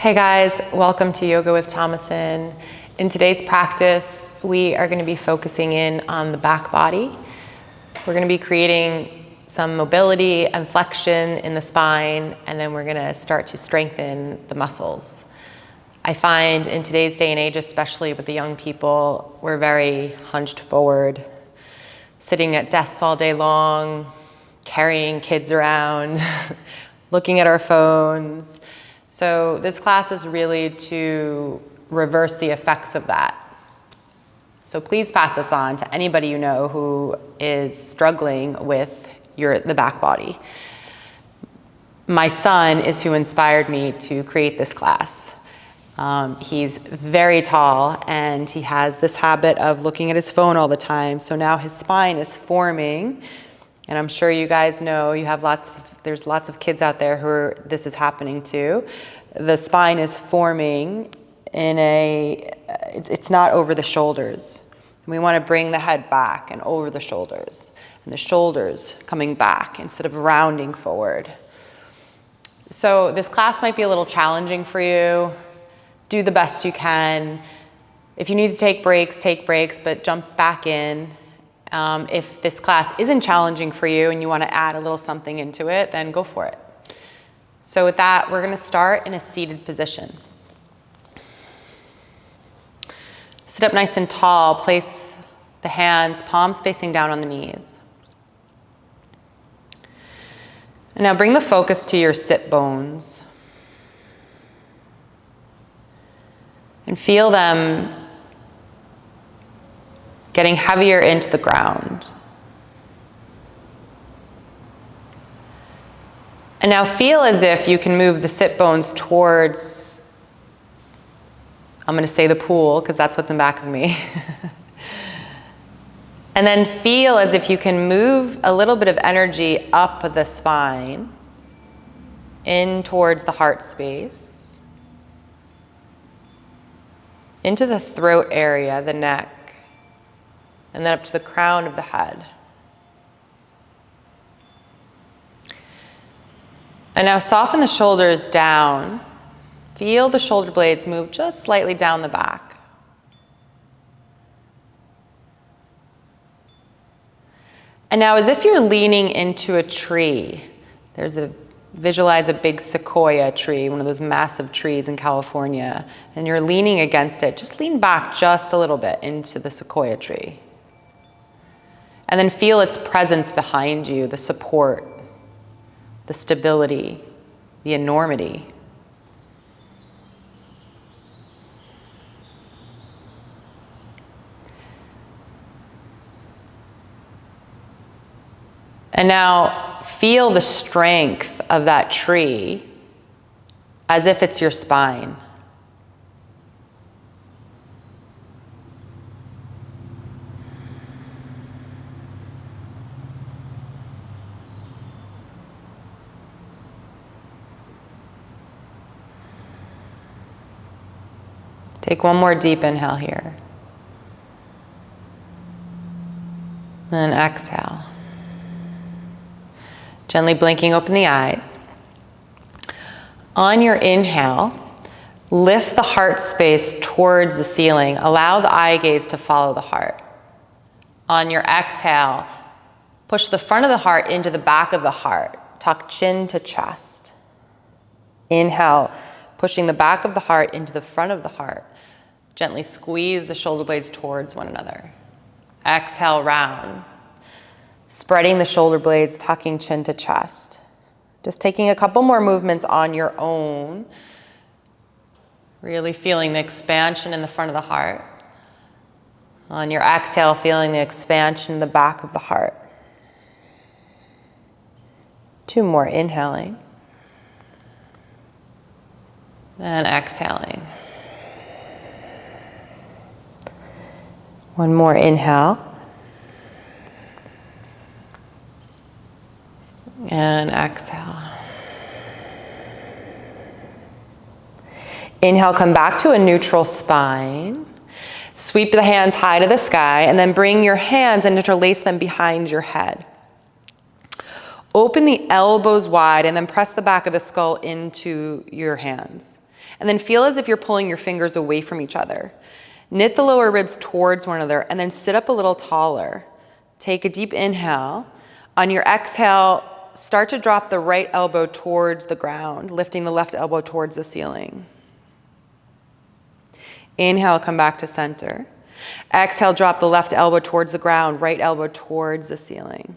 Hey guys, welcome to Yoga with Tomasin. In today's practice, we are going to be focusing in on the back body. We're going to be creating some mobility and flexion in the spine, and then we're going to start to strengthen the muscles. I find in today's day and age, especially with the young people, we're very hunched forward, sitting at desks all day long, carrying kids around, looking at our phones. So this class is really to reverse the effects of that. So please pass this on to anybody you know who is struggling with the back body. My son is who inspired me to create this class. He's very tall and he has this habit of looking at his phone all the time. So now his spine is forming, and I'm sure you guys know there's lots of kids out there who this is happening to. The spine is forming it's not over the shoulders. And we want to bring the head back and over the shoulders, and the shoulders coming back instead of rounding forward. So this class might be a little challenging for you. Do the best you can. If you need to take breaks, but jump back in. If this class isn't challenging for you and you want to add a little something into it, then go for it. So with that, we're going to start in a seated position. Sit up nice and tall. Place the hands, palms facing down on the knees. And now bring the focus to your sit bones. And feel them getting heavier into the ground. And now feel as if you can move the sit bones towards, I'm going to say the pool because that's what's in back of me. And then feel as if you can move a little bit of energy up the spine in towards the heart space, into the throat area, the neck, and then up to the crown of the head. And now soften the shoulders down. Feel the shoulder blades move just slightly down the back. And now as if you're leaning into a tree, visualize a big sequoia tree, one of those massive trees in California, and you're leaning against it. Just lean back just a little bit into the sequoia tree. And then feel its presence behind you, the support, the stability, the enormity. And now feel the strength of that tree as if it's your spine. Take one more deep inhale here. And exhale. Gently blinking open the eyes. On your inhale, lift the heart space towards the ceiling. Allow the eye gaze to follow the heart. On your exhale, push the front of the heart into the back of the heart. Tuck chin to chest. Inhale, pushing the back of the heart into the front of the heart. Gently squeeze the shoulder blades towards one another. Exhale, round. Spreading the shoulder blades, tucking chin to chest. Just taking a couple more movements on your own. Really feeling the expansion in the front of the heart. On your exhale, feeling the expansion in the back of the heart. Two more, inhaling. And exhaling. One more inhale. And exhale. Inhale, come back to a neutral spine. Sweep the hands high to the sky and then bring your hands and interlace them behind your head. Open the elbows wide and then press the back of the skull into your hands. And then feel as if you're pulling your fingers away from each other. Knit the lower ribs towards one another and then sit up a little taller. Take a deep inhale. On your exhale, start to drop the right elbow towards the ground, lifting the left elbow towards the ceiling. Inhale, come back to center. Exhale, drop the left elbow towards the ground, right elbow towards the ceiling.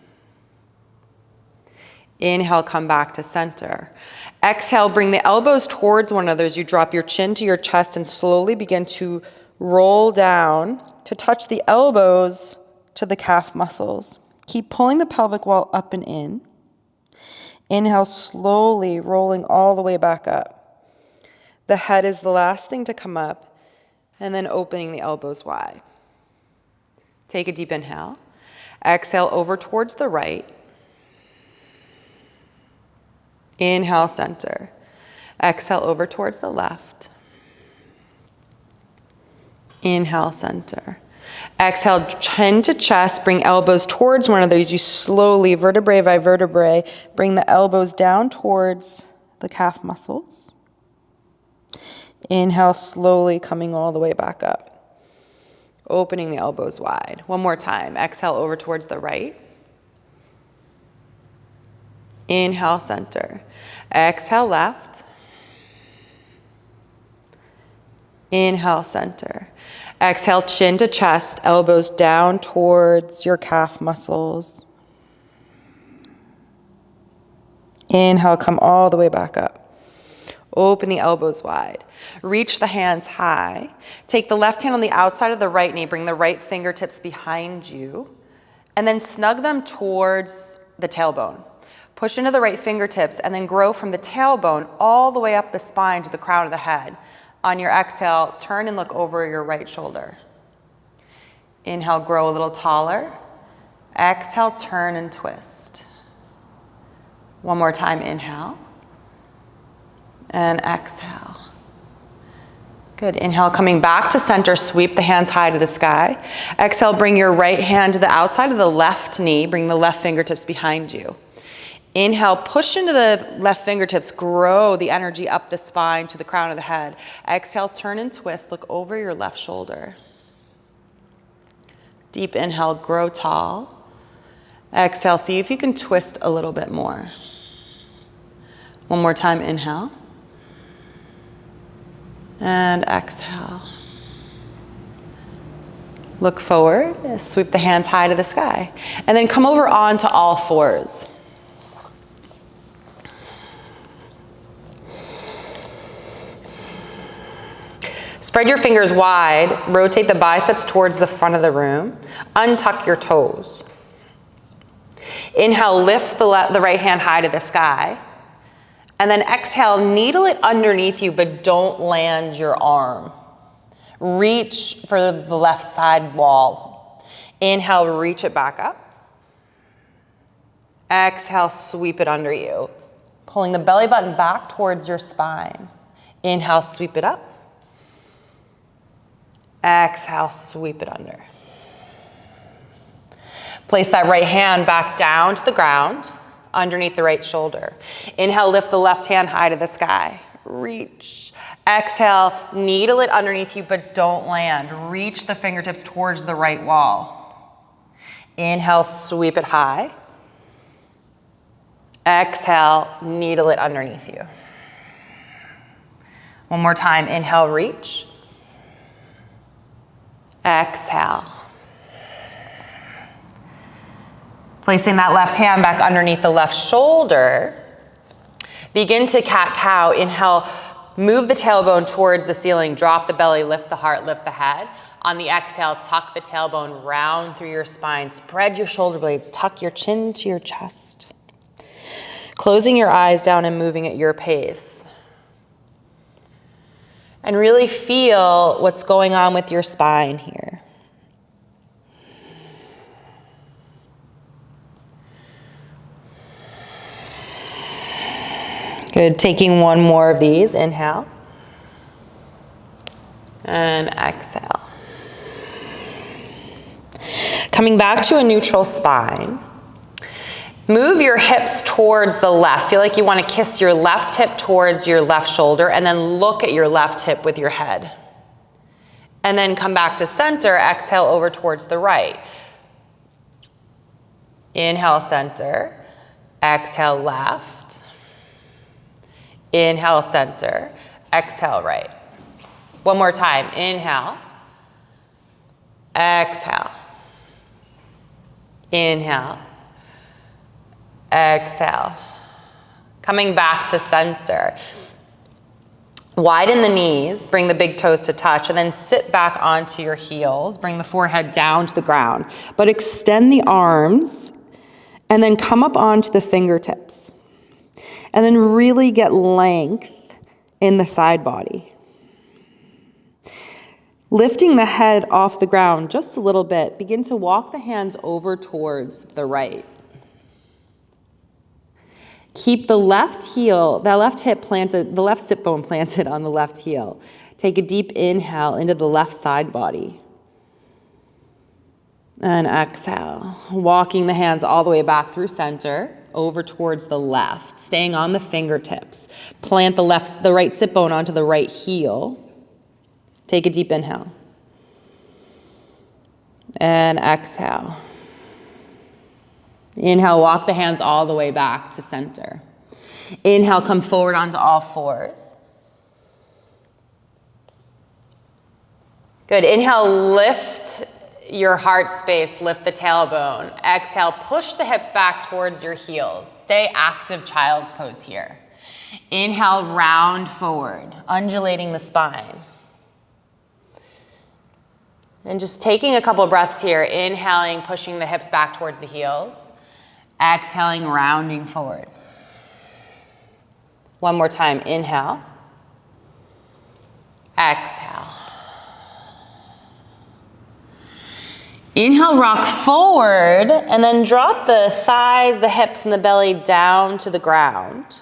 Inhale, come back to center. Exhale, bring the elbows towards one another as you drop your chin to your chest and slowly begin to roll down to touch the elbows to the calf muscles. Keep pulling the pelvic wall up and in. Inhale, slowly rolling all the way back up. The head is the last thing to come up, and then opening the elbows wide. Take a deep inhale. Exhale over towards the right. Inhale, center. Exhale over towards the left. Inhale, center. Exhale, chin to chest, bring elbows towards one another as you slowly, vertebrae by vertebrae, bring the elbows down towards the calf muscles. Inhale, slowly coming all the way back up. Opening the elbows wide. One more time. Exhale over towards the right. Inhale, center. Exhale, left. Inhale, center. Exhale, chin to chest, elbows down towards your calf muscles. Inhale, come all the way back up. Open the elbows wide. Reach the hands high. Take the left hand on the outside of the right knee, bring the right fingertips behind you, and then snug them towards the tailbone. Push into the right fingertips and then grow from the tailbone all the way up the spine to the crown of the head. On your exhale, turn and look over your right shoulder. Inhale, grow a little taller. Exhale, turn and twist. One more time, inhale. And exhale. Good, inhale, coming back to center, sweep the hands high to the sky. Exhale, bring your right hand to the outside of the left knee, bring the left fingertips behind you. Inhale, push into the left fingertips, grow the energy up the spine to the crown of the head. Exhale, turn and twist, look over your left shoulder. Deep inhale, grow tall. Exhale, see if you can twist a little bit more. One more time, inhale. And exhale. Look forward, sweep the hands high to the sky. And then come over onto all fours. Spread your fingers wide, rotate the biceps towards the front of the room, untuck your toes. Inhale, lift the right hand high to the sky, and then exhale, needle it underneath you, but don't land your arm. Reach for the left side wall. Inhale, reach it back up. Exhale, sweep it under you, pulling the belly button back towards your spine. Inhale, sweep it up. Exhale, sweep it under. Place that right hand back down to the ground, underneath the right shoulder. Inhale, lift the left hand high to the sky. Reach. Exhale, needle it underneath you, but don't land. Reach the fingertips towards the right wall. Inhale, sweep it high. Exhale, needle it underneath you. One more time, inhale, reach. Exhale. Placing that left hand back underneath the left shoulder. Begin to cat-cow. Inhale, move the tailbone towards the ceiling. Drop the belly, lift the heart, lift the head. On the exhale, tuck the tailbone round through your spine. Spread your shoulder blades. Tuck your chin to your chest. Closing your eyes down and moving at your pace. And really feel what's going on with your spine here. Good, taking one more of these, inhale. And exhale. Coming back to a neutral spine. Move your hips towards the left. Feel like you want to kiss your left hip towards your left shoulder and then look at your left hip with your head. And then come back to center, exhale over towards the right. Inhale, center. Exhale, left. Inhale, center. Exhale, right. One more time. Inhale. Exhale. Inhale. Exhale. Coming back to center. Widen the knees, bring the big toes to touch, and then sit back onto your heels. Bring the forehead down to the ground, but extend the arms and then come up onto the fingertips. And then really get length in the side body. Lifting the head off the ground just a little bit, begin to walk the hands over towards the right. Keep the left heel, the left hip planted, the left sit bone planted on the left heel. Take a deep inhale into the left side body. And exhale, walking the hands all the way back through center, over towards the left, staying on the fingertips. Plant the right sit bone onto the right heel. Take a deep inhale. And exhale. Inhale, walk the hands all the way back to center. Inhale, come forward onto all fours. Good. Inhale, lift your heart space, lift the tailbone. Exhale, push the hips back towards your heels. Stay active child's pose here. Inhale, round forward, undulating the spine. And just taking a couple breaths here, inhaling, pushing the hips back towards the heels. Exhaling, rounding forward. One more time, inhale. Exhale. Inhale, rock forward, and then drop the thighs, the hips, and the belly down to the ground.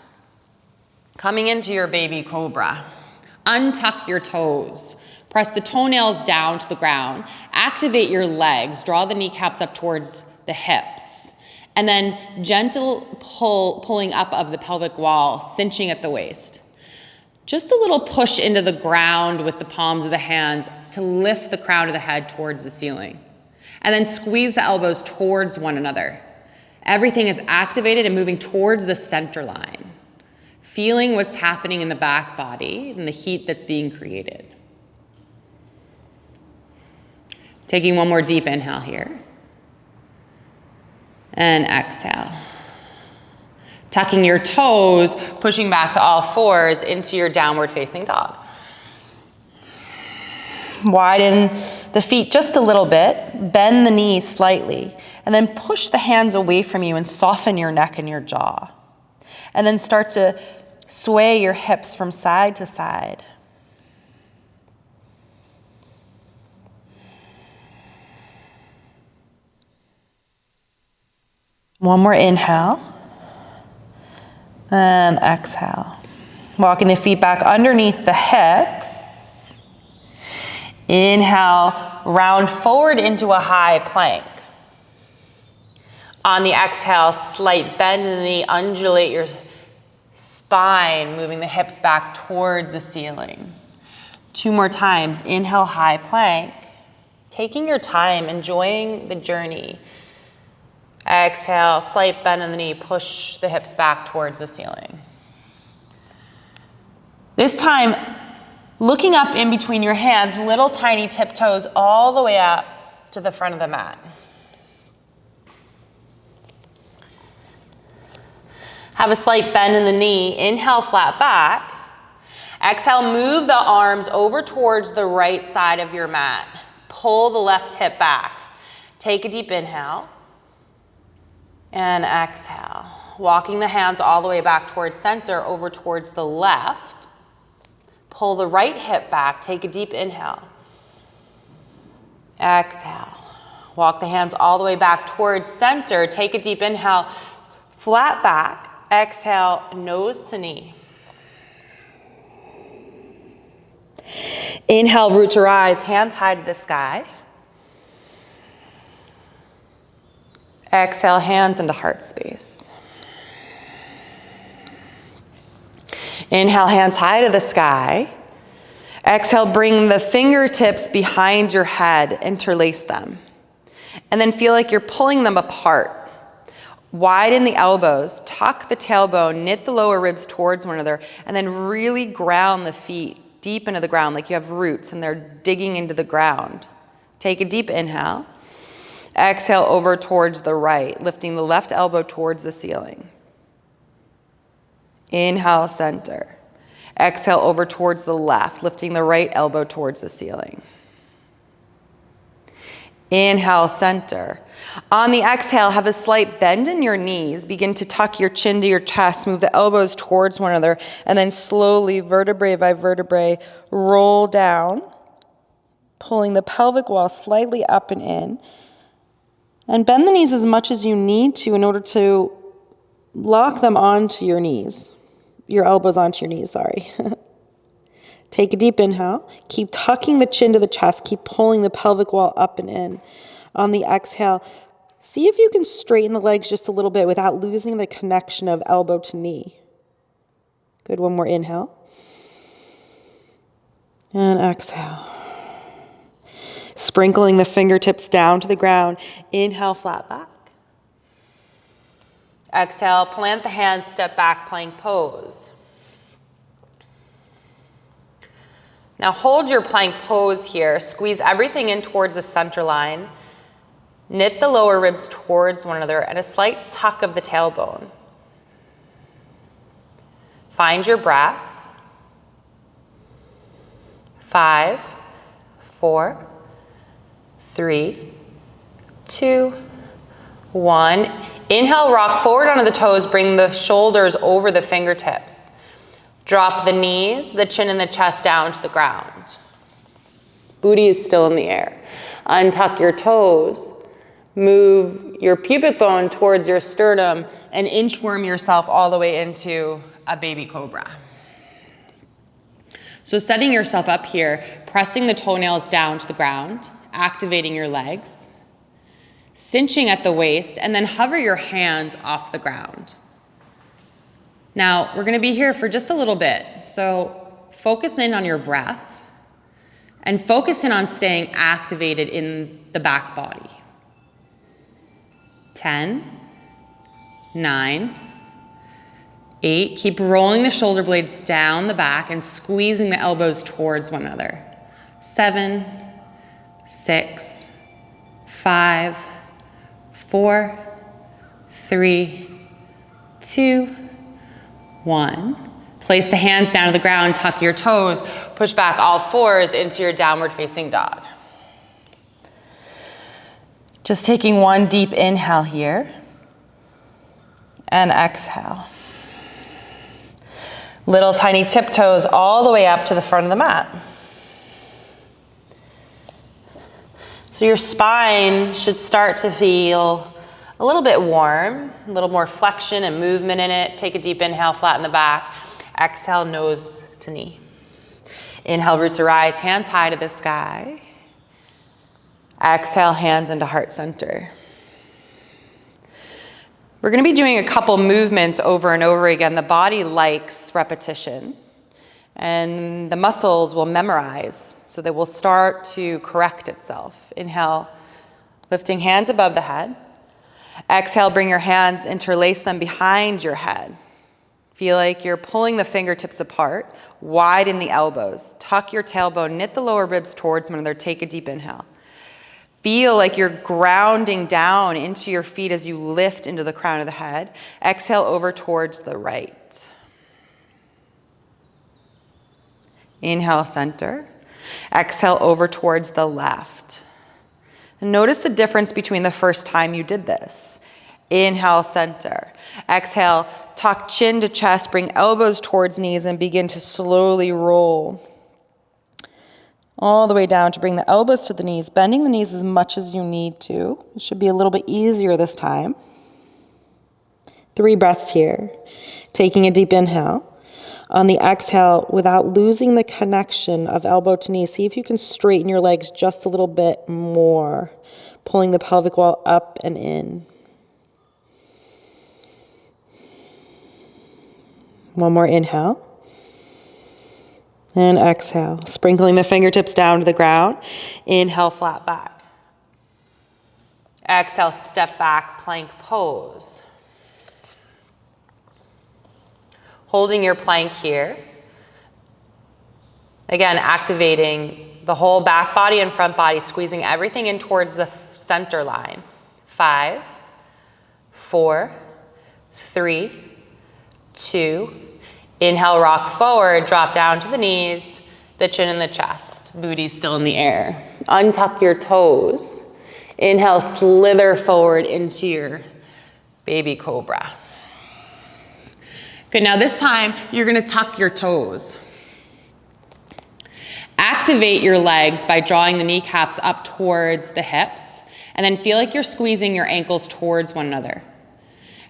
Coming into your baby cobra. Untuck your toes. Press the toenails down to the ground. Activate your legs. Draw the kneecaps up towards the hips. And then gentle pulling up of the pelvic wall, cinching at the waist. Just a little push into the ground with the palms of the hands to lift the crown of the head towards the ceiling. And then squeeze the elbows towards one another. Everything is activated and moving towards the center line. Feeling what's happening in the back body and the heat that's being created. Taking one more deep inhale here. And exhale. Tucking your toes, pushing back to all fours into your downward facing dog. Widen the feet just a little bit, bend the knees slightly, and then push the hands away from you and soften your neck and your jaw. And then start to sway your hips from side to side. One more inhale. And exhale. Walking the feet back underneath the hips. Inhale, round forward into a high plank. On the exhale, slight bend in the knee, undulate your spine, moving the hips back towards the ceiling. 2 more times. Inhale, high plank. Taking your time, enjoying the journey. Exhale, slight bend in the knee, push the hips back towards the ceiling. This time, looking up in between your hands, little tiny tiptoes all the way up to the front of the mat. Have a slight bend in the knee, inhale, flat back. Exhale, move the arms over towards the right side of your mat. Pull the left hip back. Take a deep inhale. And exhale, walking the hands all the way back towards center, over towards the left. Pull the right hip back, take a deep inhale. Exhale, walk the hands all the way back towards center, take a deep inhale, flat back, exhale, nose to knee. Inhale, root to rise, hands high to the sky. Exhale, hands into heart space. Inhale, hands high to the sky. Exhale, bring the fingertips behind your head, interlace them. And then feel like you're pulling them apart. Widen the elbows, tuck the tailbone, knit the lower ribs towards one another, and then really ground the feet deep into the ground like you have roots and they're digging into the ground. Take a deep inhale. Exhale over towards the right, lifting the left elbow towards the ceiling. Inhale, center. Exhale over towards the left, lifting the right elbow towards the ceiling. Inhale, center. On the exhale, have a slight bend in your knees. Begin to tuck your chin to your chest. Move the elbows towards one another. And then slowly, vertebrae by vertebrae, roll down, pulling the pelvic wall slightly up and in. And bend the knees as much as you need to in order to lock them onto your knees. Your elbows onto your knees, sorry. Take a deep inhale. Keep tucking the chin to the chest. Keep pulling the pelvic wall up and in. On the exhale, see if you can straighten the legs just a little bit without losing the connection of elbow to knee. Good, one more inhale. And exhale. Sprinkling the fingertips down to the ground. Inhale, flat back. Exhale, plant the hands, step back, plank pose. Now hold your plank pose here. Squeeze everything in towards the center line. Knit the lower ribs towards one another and a slight tuck of the tailbone. Find your breath. 5, 4, 3, 2, 1. Inhale, rock forward onto the toes. Bring the shoulders over the fingertips. Drop the knees, the chin and the chest down to the ground. Booty is still in the air. Untuck your toes. Move your pubic bone towards your sternum and inchworm yourself all the way into a baby cobra. So setting yourself up here, pressing the toenails down to the ground, activating your legs, cinching at the waist, and then hover your hands off the ground. Now, we're gonna be here for just a little bit, so focus in on your breath and focus in on staying activated in the back body. 10, 9, 8, keep rolling the shoulder blades down the back and squeezing the elbows towards one another. 7, 6, 5, 4, 3, 2, 1. Place the hands down to the ground, tuck your toes, push back all fours into your downward facing dog. Just taking one deep inhale here and exhale. Little tiny tiptoes all the way up to the front of the mat. So your spine should start to feel a little bit warm, a little more flexion and movement in it. Take a deep inhale, flatten the back. Exhale, nose to knee. Inhale, roots arise, hands high to the sky. Exhale, hands into heart center. We're going to be doing a couple movements over and over again. The body likes repetition, and the muscles will memorize, so they will start to correct itself. Inhale, lifting hands above the head. Exhale, bring your hands, interlace them behind your head. Feel like you're pulling the fingertips apart, widen the elbows, tuck your tailbone, knit the lower ribs towards one another, take a deep inhale. Feel like you're grounding down into your feet as you lift into the crown of the head. Exhale over towards the right. Inhale, center. Exhale over towards the left. And notice the difference between the first time you did this. Inhale, center. Exhale, tuck chin to chest, bring elbows towards knees and begin to slowly roll all the way down to bring the elbows to the knees, bending the knees as much as you need to. It should be a little bit easier this time. 3 breaths here. Taking a deep inhale. On the exhale, without losing the connection of elbow to knee, see if you can straighten your legs just a little bit more, pulling the pelvic wall up and in. One more inhale. And exhale, sprinkling the fingertips down to the ground. Inhale, flat back. Exhale, step back, plank pose. Holding your plank here. Again, activating the whole back body and front body, squeezing everything in towards the center line. 5, 4, 3, 2. Inhale, rock forward, drop down to the knees, the chin and the chest. Booty still in the air. Untuck your toes. Inhale, slither forward into your baby cobra. Good, now this time you're gonna tuck your toes. Activate your legs by drawing the kneecaps up towards the hips, and then feel like you're squeezing your ankles towards one another.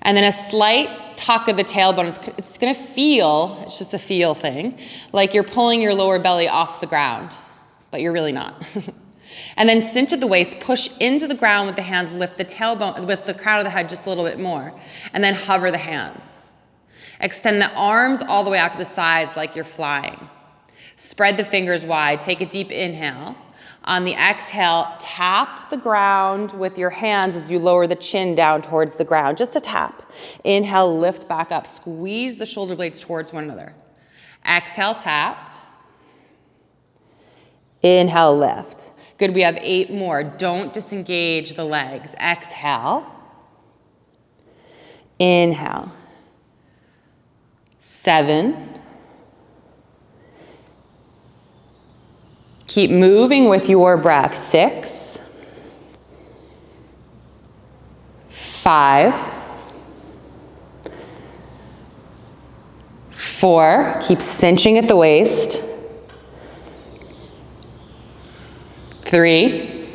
And then a slight tuck of the tailbone. It's gonna feel, it's just a feel thing, like you're pulling your lower belly off the ground, but you're really not. And then cinch at the waist, push into the ground with the hands, lift the tailbone, with the crown of the head just a little bit more, and then hover the hands. Extend the arms all the way out to the sides like you're flying. Spread the fingers wide, take a deep inhale. On the exhale, tap the ground with your hands as you lower the chin down towards the ground, just a tap. Inhale, lift back up, squeeze the shoulder blades towards one another. Exhale, tap. Inhale, lift. Good, we have 8 more. Don't disengage the legs. Exhale. Inhale. 7. Keep moving with your breath. 6. 5. 4. Keep cinching at the waist. 3.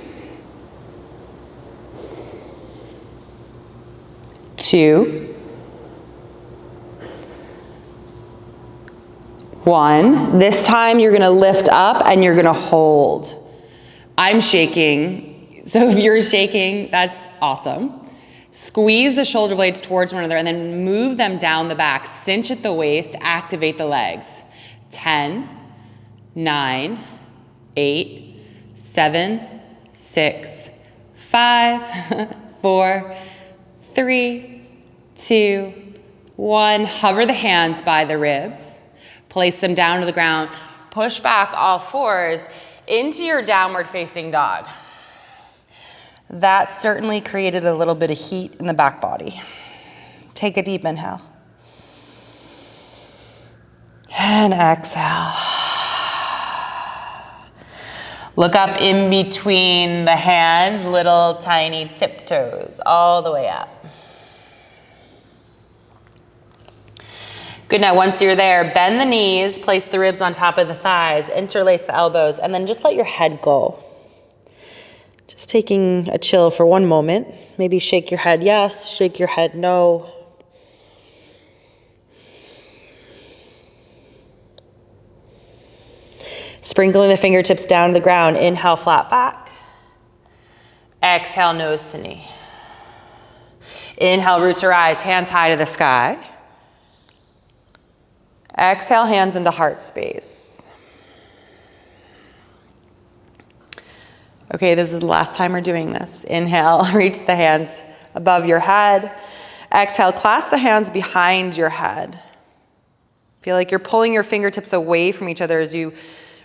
2. 1. This time you're gonna lift up and you're gonna hold. I'm shaking, so if you're shaking, that's awesome. Squeeze the shoulder blades towards one another and then move them down the back. Cinch at the waist, activate the legs. 10, 9, 8, 7, 6, 5, 4, 3, 2, 1. Hover the hands by the ribs. Place them down to the ground. Push back all fours into your downward facing dog. That certainly created a little bit of heat in the back body. Take a deep inhale. And exhale. Look up in between the hands, little tiny tiptoes, all the way up. Good, now once you're there, bend the knees, place the ribs on top of the thighs, interlace the elbows, and then just let your head go. Just taking a chill for one moment. Maybe shake your head yes, shake your head no. Sprinkling the fingertips down to the ground. Inhale, flat back. Exhale, nose to knee. Inhale, root to rise, hands high to the sky. Exhale, hands into heart space. Okay, this is the last time we're doing this. Inhale, reach the hands above your head. Exhale, clasp the hands behind your head. Feel like you're pulling your fingertips away from each other as you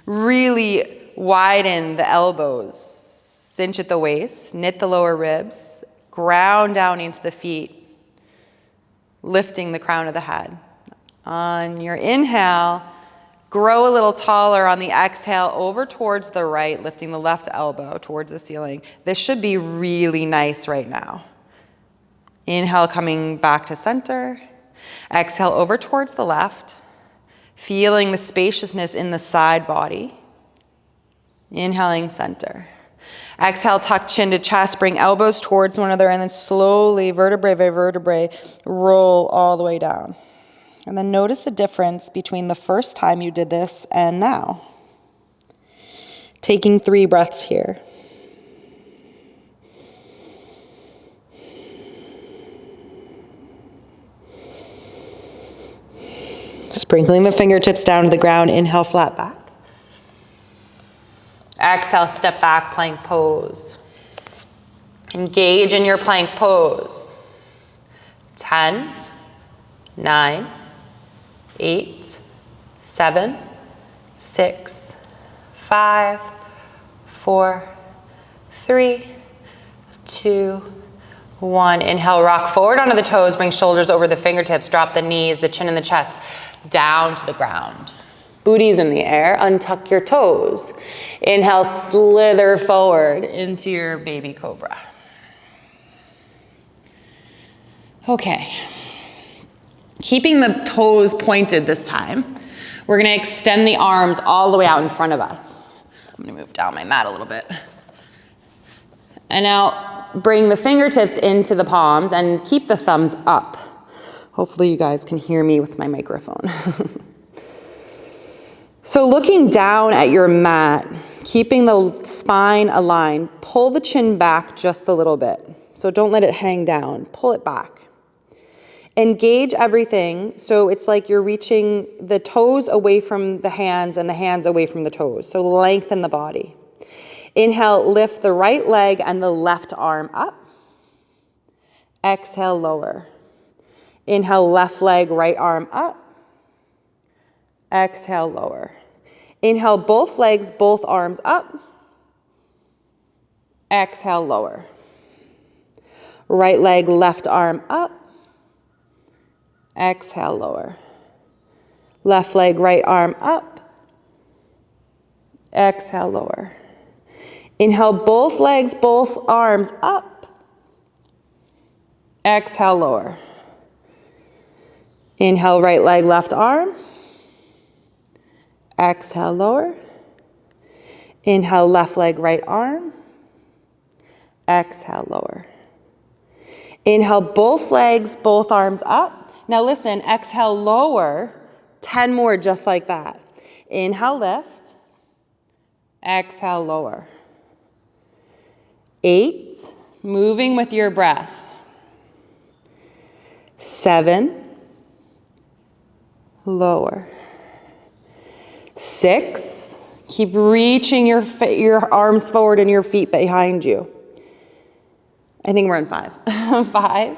really widen the elbows. Cinch at the waist, knit the lower ribs, ground down into the feet, lifting the crown of the head. On your inhale, grow a little taller. On the exhale, over towards the right, lifting the left elbow towards the ceiling. This should be really nice right now. Inhale, coming back to center. Exhale, over towards the left, feeling the spaciousness in the side body. Inhaling, center. Exhale, tuck chin to chest, bring elbows towards one another, and then slowly, vertebrae by vertebrae, roll all the way down. And then notice the difference between the first time you did this and now. Taking 3 breaths here. Sprinkling the fingertips down to the ground. Inhale, flat back. Exhale, step back, plank pose. Engage in your plank pose. 10, 9, 8, 7, 6, 5, 4, 3, 2, 1. Inhale, rock forward onto the toes, bring shoulders over the fingertips, drop the knees, the chin and the chest down to the ground. Booties in the air, untuck your toes. Inhale, slither forward into your baby cobra. Okay. Keeping the toes pointed this time, we're gonna extend the arms all the way out in front of us. I'm gonna move down my mat a little bit. And now bring the fingertips into the palms and keep the thumbs up. Hopefully you guys can hear me with my microphone. So looking down at your mat, keeping the spine aligned, pull the chin back just a little bit. So don't let it hang down, pull it back. Engage everything, so it's like you're reaching the toes away from the hands and the hands away from the toes. So lengthen the body. Inhale, lift the right leg and the left arm up. Exhale, lower. Inhale, left leg, right arm up. Exhale, lower. Inhale, both legs, both arms up. Exhale, lower. Right leg, left arm up. Exhale, lower. Left leg, right arm up. Exhale, lower. Inhale, both legs, both arms up. Exhale, lower. Inhale, right leg, left arm. Exhale, lower. Inhale, left leg, right arm. Exhale, lower. Inhale, both legs, both arms up. Now listen, exhale, lower, 10 more just like that. Inhale, lift. Exhale, lower. 8, moving with your breath. 7, lower. 6, keep reaching your arms forward and your feet behind you. I think we're in 5. 5.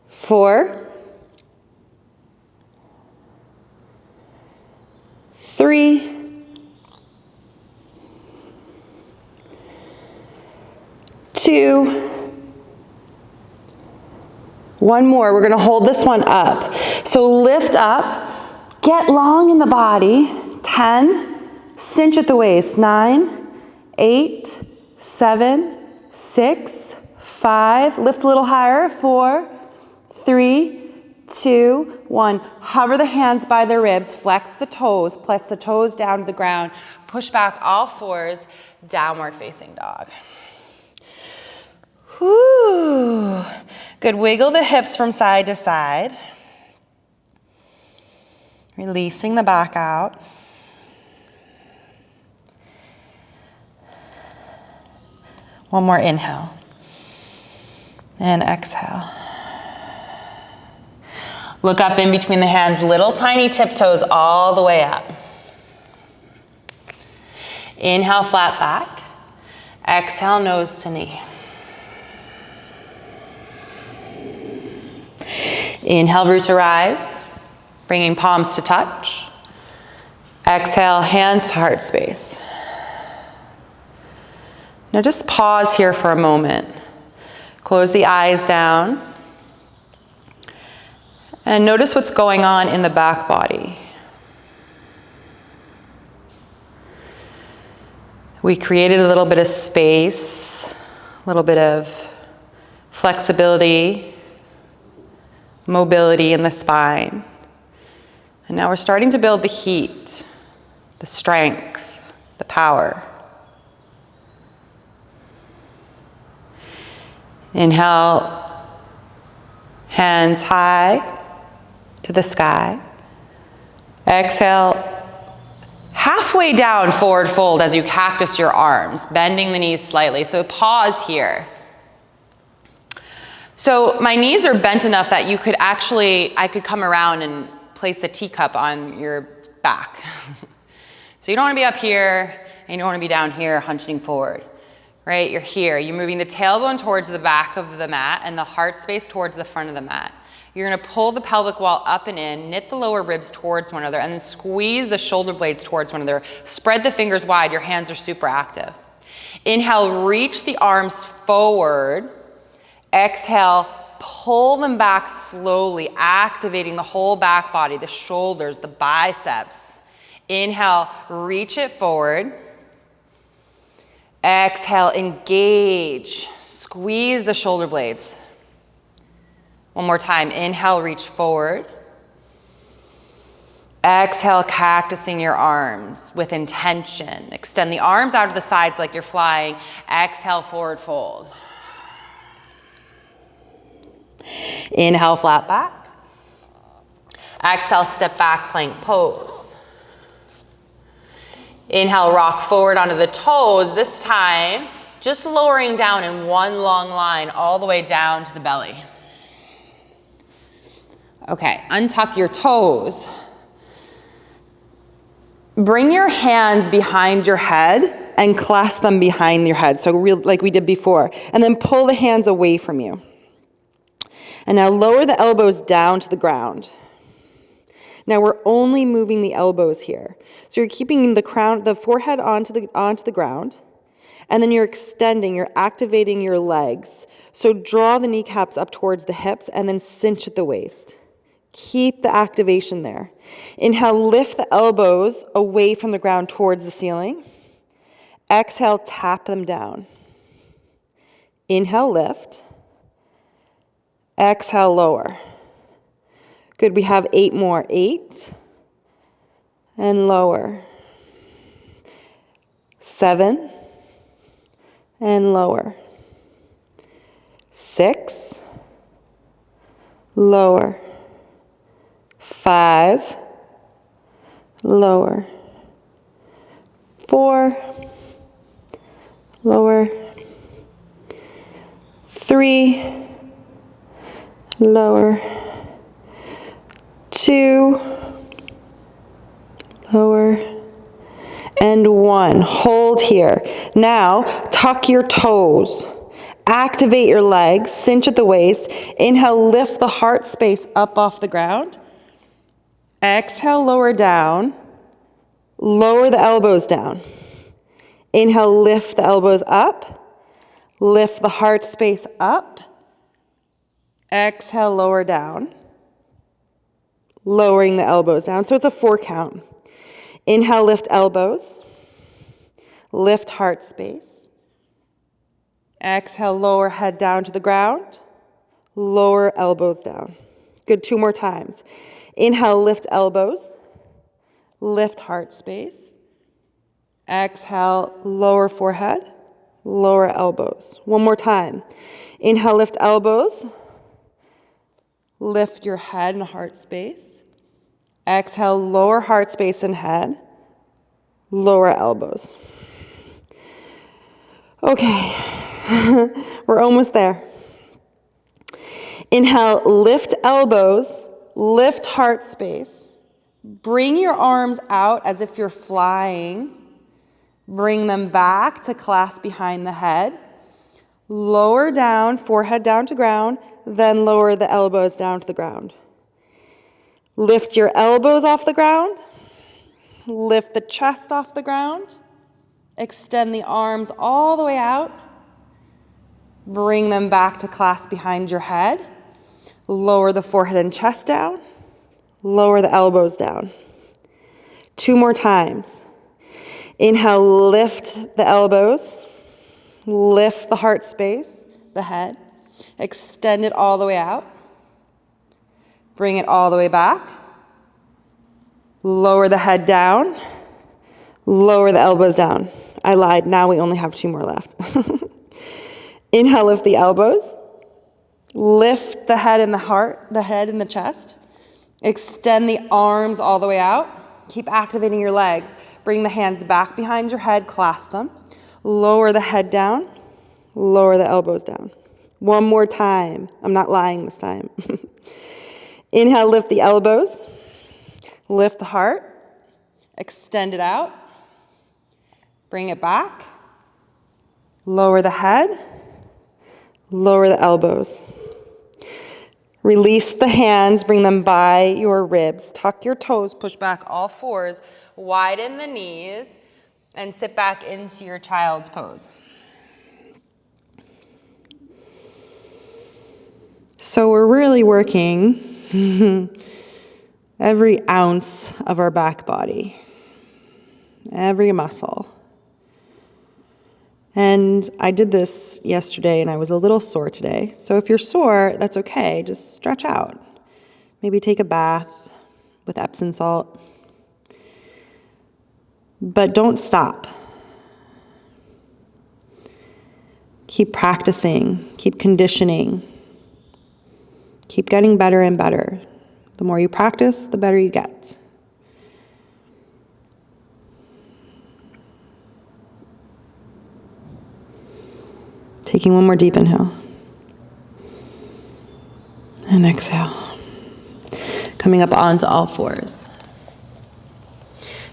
4, 3, 2, 1 more. We're gonna hold this one up. So lift up, get long in the body. 10, cinch at the waist. 9, 8, 7, 6, 5, lift a little higher. 4, 3, 2, 1. Hover the hands by the ribs, flex the toes, press the toes down to the ground, push back all fours, downward facing dog. Whew. Good, wiggle the hips from side to side. Releasing the back out. One more inhale. And exhale. Look up in between the hands, little tiny tiptoes all the way up. Inhale, flat back. Exhale, nose to knee. Inhale, root to rise, bringing palms to touch. Exhale, hands to heart space. Now just pause here for a moment. Close the eyes down. And notice what's going on in the back body. We created a little bit of space, a little bit of flexibility, mobility in the spine. And now we're starting to build the heat, the strength, the power. Inhale, hands high to the sky. Exhale, halfway down, forward fold as you cactus your arms, bending the knees slightly. So pause here. So my knees are bent enough that I could come around and place a teacup on your back. So you don't want to be up here and you don't want to be down here hunching forward, right? You're here. You're moving the tailbone towards the back of the mat and the heart space towards the front of the mat. You're going to pull the pelvic wall up and in, knit the lower ribs towards one another, and then squeeze the shoulder blades towards one another. Spread the fingers wide. Your hands are super active. Inhale, reach the arms forward. Exhale, pull them back slowly, activating the whole back body, the shoulders, the biceps. Inhale, reach it forward. Exhale, engage. Squeeze the shoulder blades. One more time. Inhale, reach forward. Exhale, cactusing your arms with intention. Extend the arms out to the sides like you're flying. Exhale, forward fold. Inhale, flat back. Exhale, step back, plank pose. Inhale, rock forward onto the toes. This time, just lowering down in one long line all the way down to the belly. Okay, untuck your toes. Bring your hands behind your head and clasp them behind your head, so like we did before. And then pull the hands away from you. And now lower the elbows down to the ground. Now we're only moving the elbows here. So you're keeping the forehead onto the ground, and then you're activating your legs. So draw the kneecaps up towards the hips and then cinch at the waist. Keep the activation there. Inhale, lift the elbows away from the ground towards the ceiling. Exhale, tap them down. Inhale, lift. Exhale, lower. Good, we have 8 more. 8. And lower. 7. And lower. 6. Lower. 5. Lower. 4. Lower. 3. Lower. 2. Lower. And 1. Hold here. Now, tuck your toes. Activate your legs. Cinch at the waist. Inhale, lift the heart space up off the ground. Exhale, lower down. Lower the elbows down. Inhale, lift the elbows up. Lift the heart space up. Exhale, lower down. Lowering the elbows down. So it's a 4 count. Inhale, lift elbows. Lift heart space. Exhale, lower head down to the ground. Lower elbows down. Good, 2 more times. Inhale, lift elbows. Lift heart space. Exhale, lower forehead. Lower elbows. 1 more time. Inhale, lift elbows. Lift your head and heart space. Exhale, lower heart space and head. Lower elbows. Okay, we're almost there. Inhale, lift elbows, lift heart space. Bring your arms out as if you're flying. Bring them back to clasp behind the head. Lower down, forehead down to ground, then lower the elbows down to the ground. Lift your elbows off the ground. Lift the chest off the ground. Extend the arms all the way out. Bring them back to clasp behind your head. Lower the forehead and chest down. Lower the elbows down. 2 more times. Inhale, lift the elbows. Lift the heart space, the head. Extend it all the way out. Bring it all the way back. Lower the head down. Lower the elbows down. I lied. Now we only have 2 more left. Inhale, lift the elbows. Lift the head and the heart, the head and the chest. Extend the arms all the way out. Keep activating your legs. Bring the hands back behind your head, clasp them. Lower the head down. Lower the elbows down. One more time. I'm not lying this time. Inhale, lift the elbows. Lift the heart. Extend it out. Bring it back. Lower the head. Lower the elbows. Release the hands, bring them by your ribs. Tuck your toes, push back all fours, widen the knees, and sit back into your child's pose. So we're really working every ounce of our back body, every muscle. And I did this yesterday and I was a little sore today. So if you're sore, that's okay. Just stretch out. Maybe take a bath with Epsom salt. But don't stop. Keep practicing. Keep conditioning. Keep getting better and better. The more you practice, the better you get. Taking one more deep inhale. And exhale. Coming up onto all fours.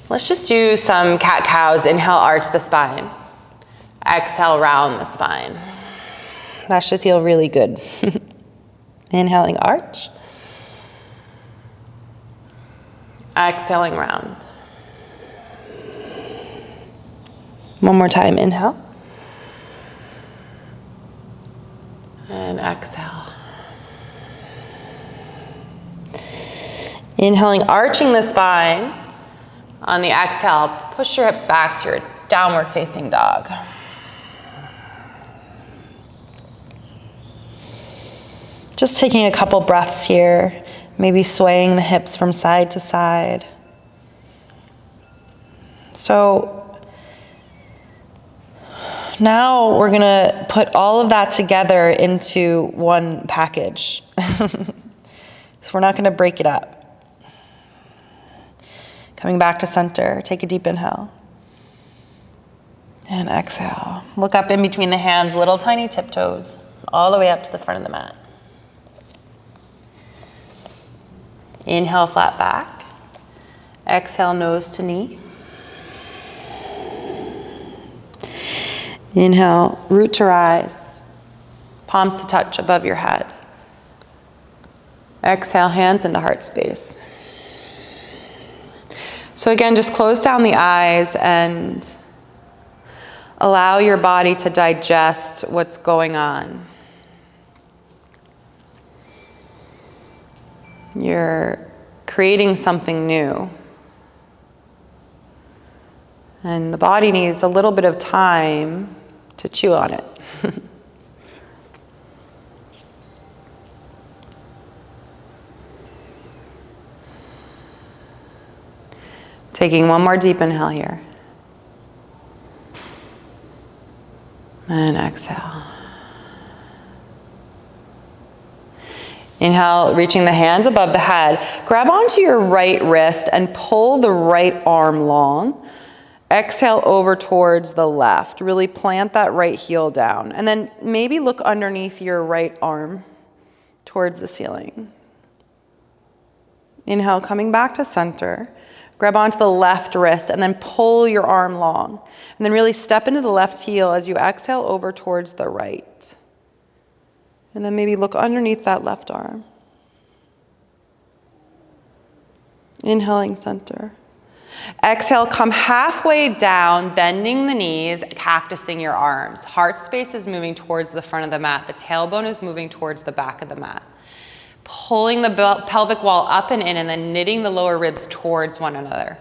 Let's just do some cat-cows. Inhale, arch the spine. Exhale, round the spine. That should feel really good. Inhaling, arch. Exhaling, round. One more time, inhale. And exhale. Inhaling, arching the spine. On the exhale, push your hips back to your downward facing dog. Just taking a couple breaths here, maybe swaying the hips from side to side. So now we're gonna put all of that together into one package. So we're not gonna break it up. Coming back to center, take a deep inhale. And exhale. Look up in between the hands, little tiny tiptoes, all the way up to the front of the mat. Inhale, flat back. Exhale, nose to knee. Inhale, root to rise. Palms to touch above your head. Exhale, hands into heart space. So again, just close down the eyes and allow your body to digest what's going on. You're creating something new. And the body needs a little bit of time to chew on it. Taking one more deep inhale here. And exhale. Inhale, reaching the hands above the head. Grab onto your right wrist and pull the right arm long. Exhale over towards the left. Really plant that right heel down. And then maybe look underneath your right arm towards the ceiling. Inhale, coming back to center. Grab onto the left wrist and then pull your arm long. And then really step into the left heel as you exhale over towards the right. And then maybe look underneath that left arm. Inhaling, center. Exhale, come halfway down, bending the knees, cactusing your arms. Heart space is moving towards the front of the mat. The tailbone is moving towards the back of the mat. Pulling the pelvic wall up and in, and then knitting the lower ribs towards one another.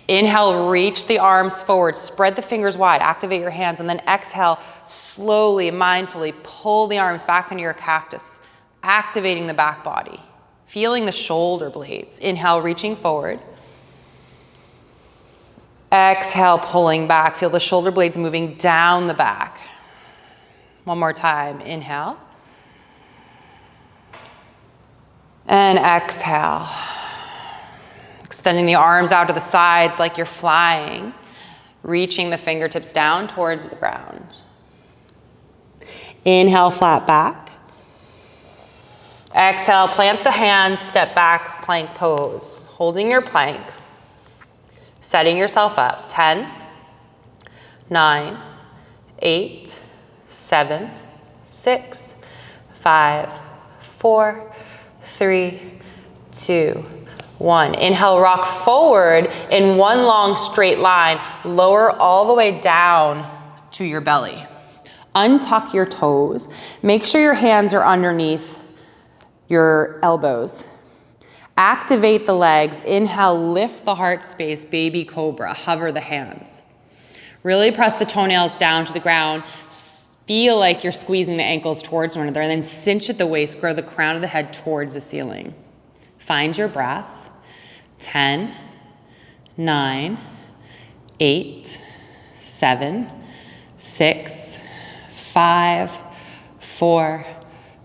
Inhale, reach the arms forward, spread the fingers wide, activate your hands, and then exhale, slowly, mindfully pull the arms back into your cactus, activating the back body, feeling the shoulder blades. Inhale, reaching forward. Exhale, pulling back. Feel the shoulder blades moving down the back. One more time, inhale. And exhale. Extending the arms out to the sides like you're flying, reaching the fingertips down towards the ground. Inhale, flat back. Exhale, plant the hands, step back, plank pose. Holding your plank, setting yourself up. 10, 9, 8, 7, 6, 5, 4, 3, 2, 1. Inhale, rock forward in one long straight line. Lower all the way down to your belly. Untuck your toes. Make sure your hands are underneath your elbows. Activate the legs. Inhale, lift the heart space, baby cobra. Hover the hands. Really press the toenails down to the ground. Feel like you're squeezing the ankles towards one another, and then cinch at the waist. Grow the crown of the head towards the ceiling. Find your breath. 10, 9, 8, 7, 6, 5, 4,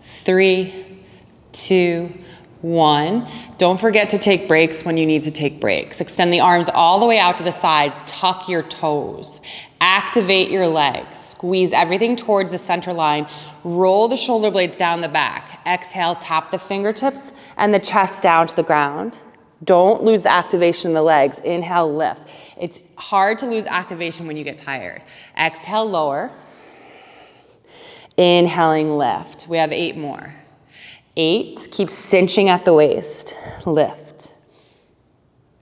3, 2, 1. Don't forget to take breaks when you need to take breaks. Extend the arms all the way out to the sides. Tuck your toes. Activate your legs. Squeeze everything towards the center line. Roll the shoulder blades down the back. Exhale, tap the fingertips and the chest down to the ground. Don't lose the activation in the legs. Inhale, lift. It's hard to lose activation when you get tired. Exhale, lower. Inhaling, lift. We have 8 more. 8, keep cinching at the waist. Lift.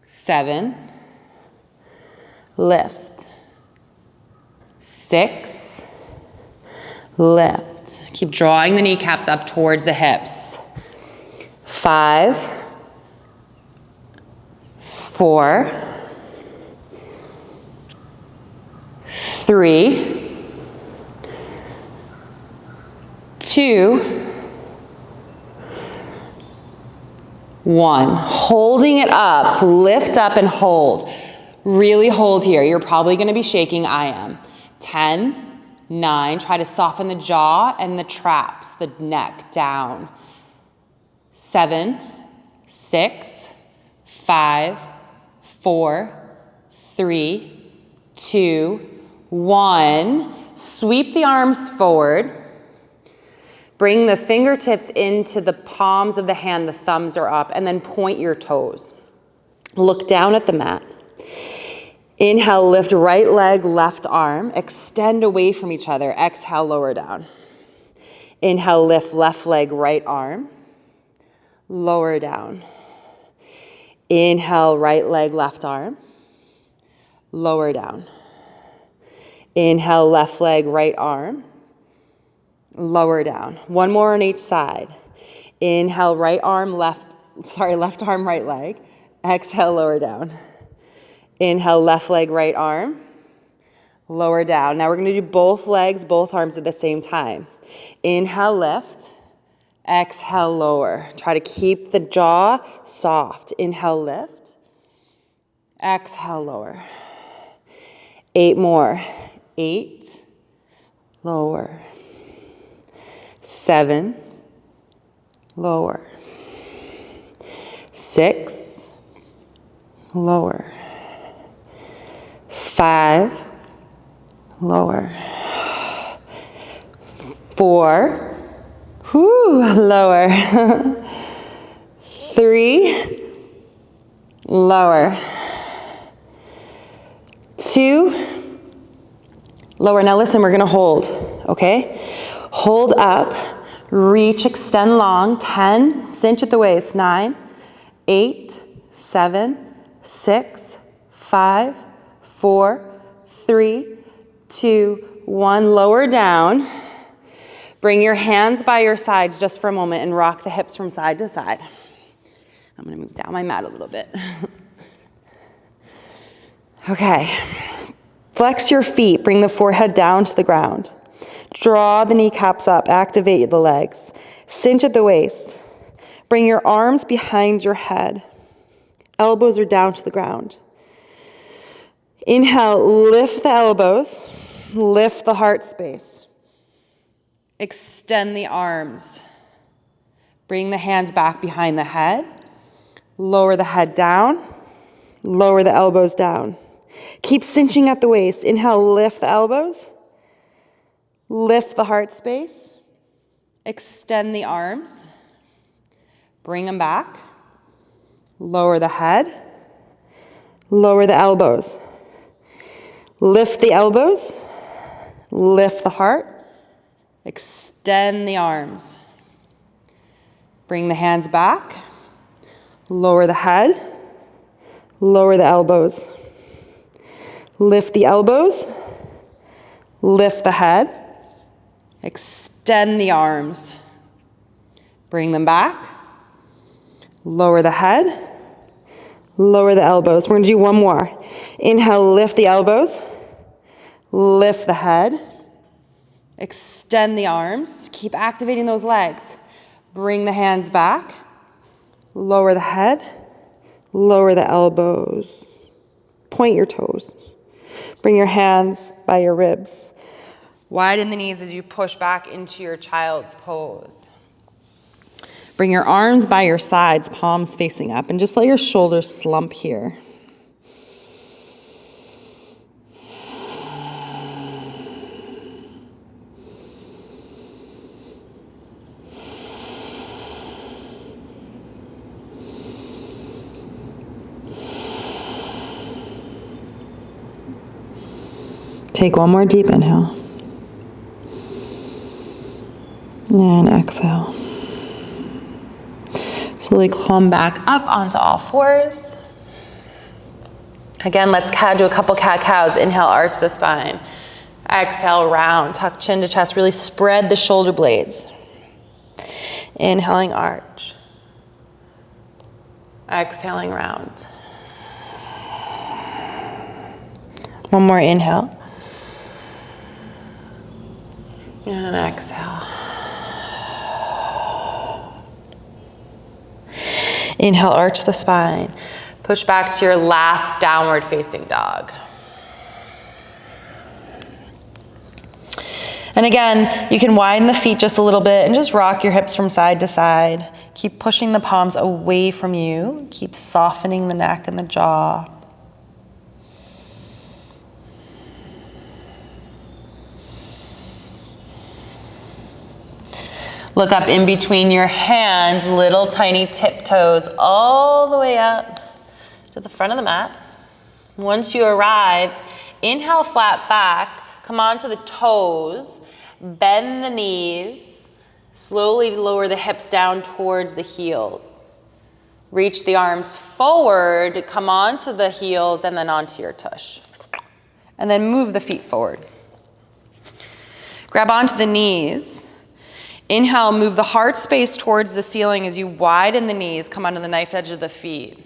7, lift. 6, lift. Keep drawing the kneecaps up towards the hips. 5, 4, 3, 2, 1. Holding it up, lift up and hold. Really hold here. You're probably going to be shaking. I am. 10, 9. Try to soften the jaw and the traps, the neck down. 7, 6, 5, 4, 3, 2, 1. Sweep the arms forward. Bring the fingertips into the palms of the hand, the thumbs are up, and then point your toes. Look down at the mat. Inhale, lift right leg, left arm. Extend away from each other. Exhale, lower down. Inhale, lift left leg, right arm. Lower down. Inhale, right leg, left arm. Lower down. Inhale, left leg, right arm. Lower down. One more on each side. Inhale, left arm, right leg. Exhale, lower down. Inhale, left leg, right arm. Lower down. Now we're going to do both legs, both arms at the same time. Inhale, lift. Exhale, lower. Try to keep the jaw soft. Inhale, lift. Exhale, lower. 8 more. 8, lower. 7, lower. 6, lower. 5, lower. 4, lower. 3, lower. 2, lower. Now listen, we're gonna hold, okay? Hold up, reach, extend long. 10, cinch at the waist. 9, 8, 7, 6, 5, 4, 3, 2, 1. Lower down. Bring your hands by your sides just for a moment and rock the hips from side to side. I'm gonna move down my mat a little bit. Okay. Flex your feet, bring the forehead down to the ground. Draw the kneecaps up, activate the legs. Cinch at the waist. Bring your arms behind your head. Elbows are down to the ground. Inhale, lift the elbows, lift the heart space. Extend the arms. Bring the hands back behind the head. Lower the head down. Lower the elbows down. Keep cinching at the waist. Inhale, lift the elbows. Lift the heart space. Extend the arms. Bring them back. Lower the head. Lower the elbows. Lift the elbows. Lift the heart. Extend the arms. Bring the hands back. Lower the head. Lower the elbows. Lift the elbows. Lift the head. Extend the arms. Bring them back. Lower the head. Lower the elbows. We're going to do one more. Inhale, lift the elbows. Lift the head. Extend the arms. Keep activating those legs. Bring the hands back. Lower the head. Lower the elbows. Point your toes. Bring your hands by your ribs. Widen the knees as you push back into your child's pose. Bring your arms by your sides, palms facing up, and just let your shoulders slump here. Take one more deep inhale. And exhale. Slowly come back up onto all fours. Again, let's do a couple cat-cows. Inhale, arch the spine. Exhale, round. Tuck chin to chest. Really spread the shoulder blades. Inhaling, arch. Exhaling, round. One more inhale. And exhale. Inhale, arch the spine. Push back to your last downward facing dog. And again, you can widen the feet just a little bit and just rock your hips from side to side. Keep pushing the palms away from you. Keep softening the neck and the jaw. Look up in between your hands, little tiny tiptoes all the way up to the front of the mat. Once you arrive, inhale, flat back, come onto the toes, bend the knees, slowly lower the hips down towards the heels. Reach the arms forward, come onto the heels and then onto your tush. And then move the feet forward. Grab onto the knees. Inhale, move the heart space towards the ceiling as you widen the knees, come onto the knife edge of the feet.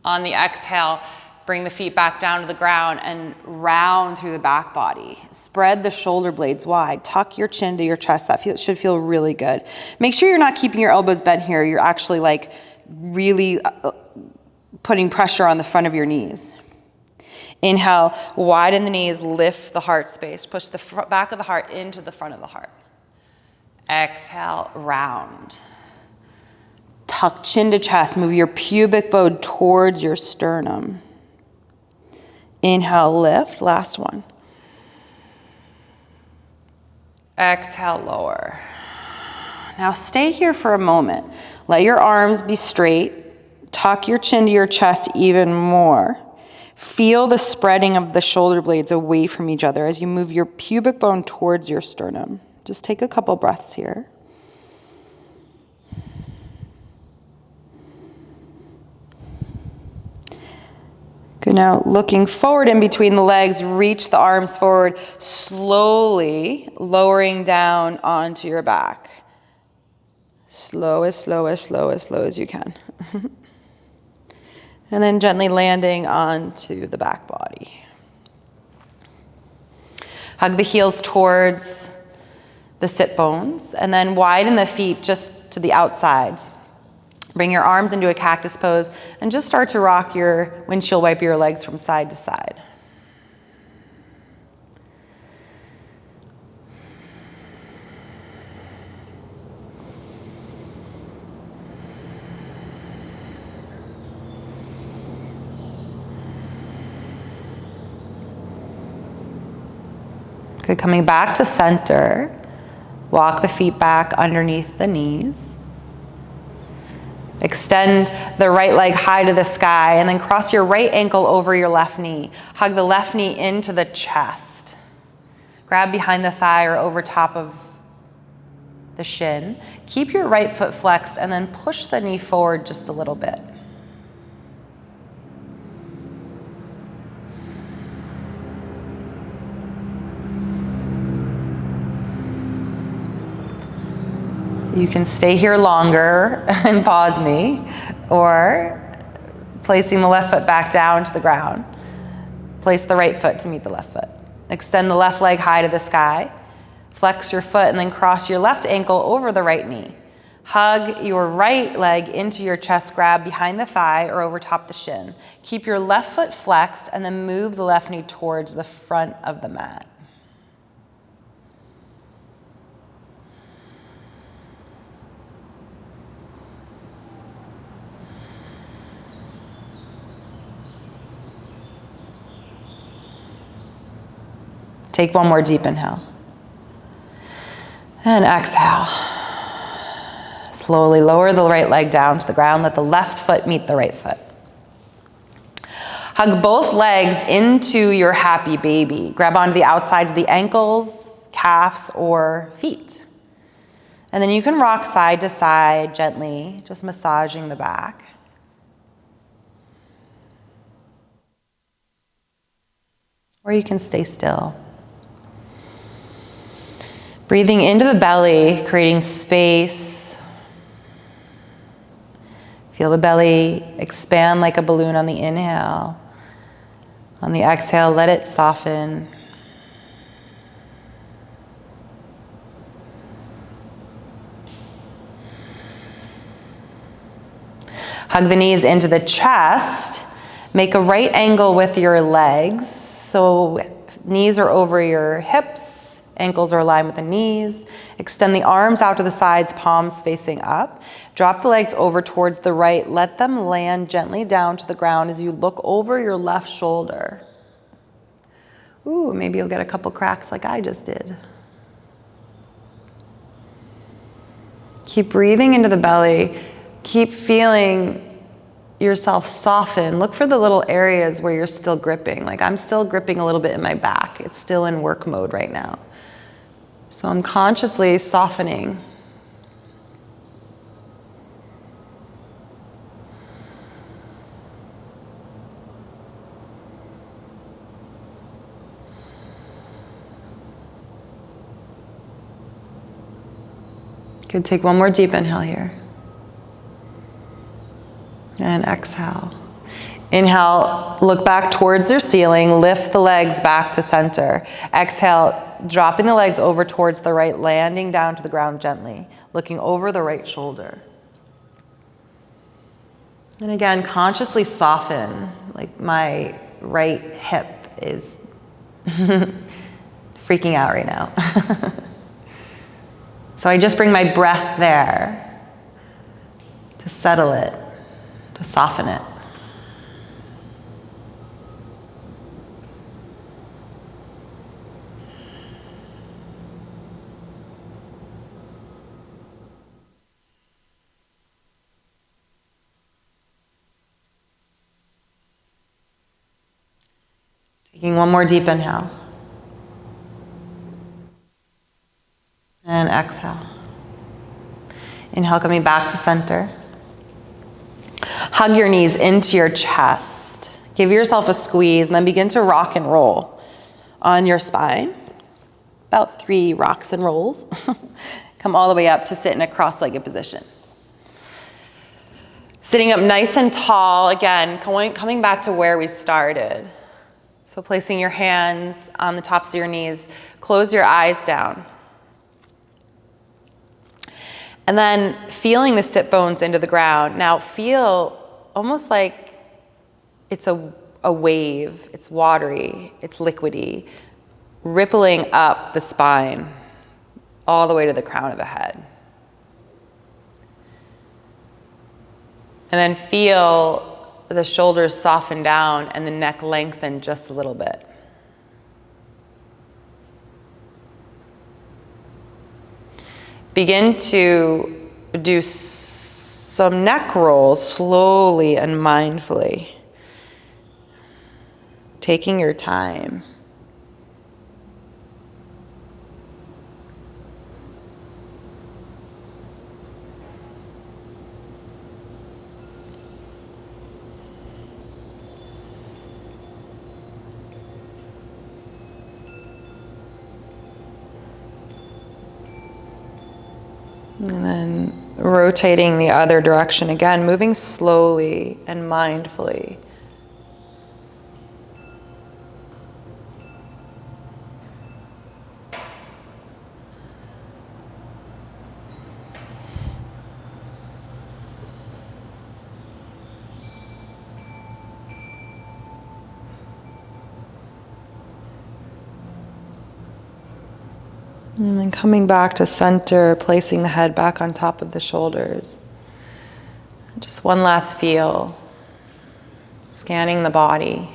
On the exhale, bring the feet back down to the ground and round through the back body. Spread the shoulder blades wide. Tuck your chin to your chest. That should feel really good. Make sure you're not keeping your elbows bent here. You're actually like really putting pressure on the front of your knees. Inhale, widen the knees, lift the heart space. Push the back of the heart into the front of the heart. Exhale, round. Tuck chin to chest. Move your pubic bone towards your sternum. Inhale, lift. Last one. Exhale, lower. Now stay here for a moment. Let your arms be straight. Tuck your chin to your chest even more. Feel the spreading of the shoulder blades away from each other as you move your pubic bone towards your sternum. Just take a couple breaths here. Good, now looking forward in between the legs, reach the arms forward, slowly lowering down onto your back. Slow as you can. And then gently landing onto the back body. Hug the heels towards the sit bones, and then widen the feet just to the outsides. Bring your arms into a cactus pose and just start to rock your windshield wiper your legs from side to side. Good, coming back to center. Walk the feet back underneath the knees. Extend the right leg high to the sky and then cross your right ankle over your left knee. Hug the left knee into the chest. Grab behind the thigh or over top of the shin. Keep your right foot flexed and then push the knee forward just a little bit. You can stay here longer and pause me, or placing the left foot back down to the ground. Place the right foot to meet the left foot. Extend the left leg high to the sky. Flex your foot and then cross your left ankle over the right knee. Hug your right leg into your chest, grab behind the thigh or over top the shin. Keep your left foot flexed and then move the left knee towards the front of the mat. Take one more deep inhale. And exhale. Slowly lower the right leg down to the ground. Let the left foot meet the right foot. Hug both legs into your happy baby. Grab onto the outsides of the ankles, calves, or feet. And then you can rock side to side gently, just massaging the back. Or you can stay still. Breathing into the belly, creating space. Feel the belly expand like a balloon on the inhale. On the exhale, let it soften. Hug the knees into the chest. Make a right angle with your legs. So knees are over your hips. Ankles are aligned with the knees. Extend the arms out to the sides, palms facing up. Drop the legs over towards the right. Let them land gently down to the ground as you look over your left shoulder. Ooh, maybe you'll get a couple cracks like I just did. Keep breathing into the belly. Keep feeling yourself soften. Look for the little areas where you're still gripping. Like I'm still gripping a little bit in my back. It's still in work mode right now. So I'm consciously softening. Good, take one more deep inhale here. And exhale. Inhale, look back towards your ceiling, lift the legs back to center. Exhale, dropping the legs over towards the right, landing down to the ground gently, looking over the right shoulder. And again, consciously soften, like my right hip is freaking out right now. So I just bring my breath there to settle it, to soften it. Taking one more deep inhale. And exhale. Inhale, coming back to center. Hug your knees into your chest. Give yourself a squeeze and then begin to rock and roll on your spine. About 3 rocks and rolls. Come all the way up to sit in a cross-legged position. Sitting up nice and tall, again, coming back to where we started. So placing your hands on the tops of your knees, close your eyes down. And then feeling the sit bones into the ground. Now feel almost like it's a wave, it's watery, it's liquidy, rippling up the spine all the way to the crown of the head. And then feel the shoulders soften down and the neck lengthen just a little bit. Begin to do some neck rolls slowly and mindfully, taking your time. And then rotating the other direction again, moving slowly and mindfully. And then coming back to center, placing the head back on top of the shoulders. Just one last feel, scanning the body.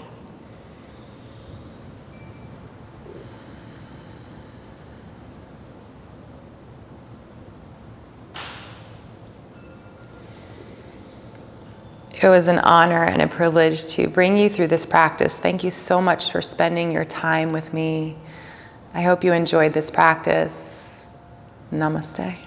It was an honor and a privilege to bring you through this practice. Thank you so much for spending your time with me. I hope you enjoyed this practice. Namaste.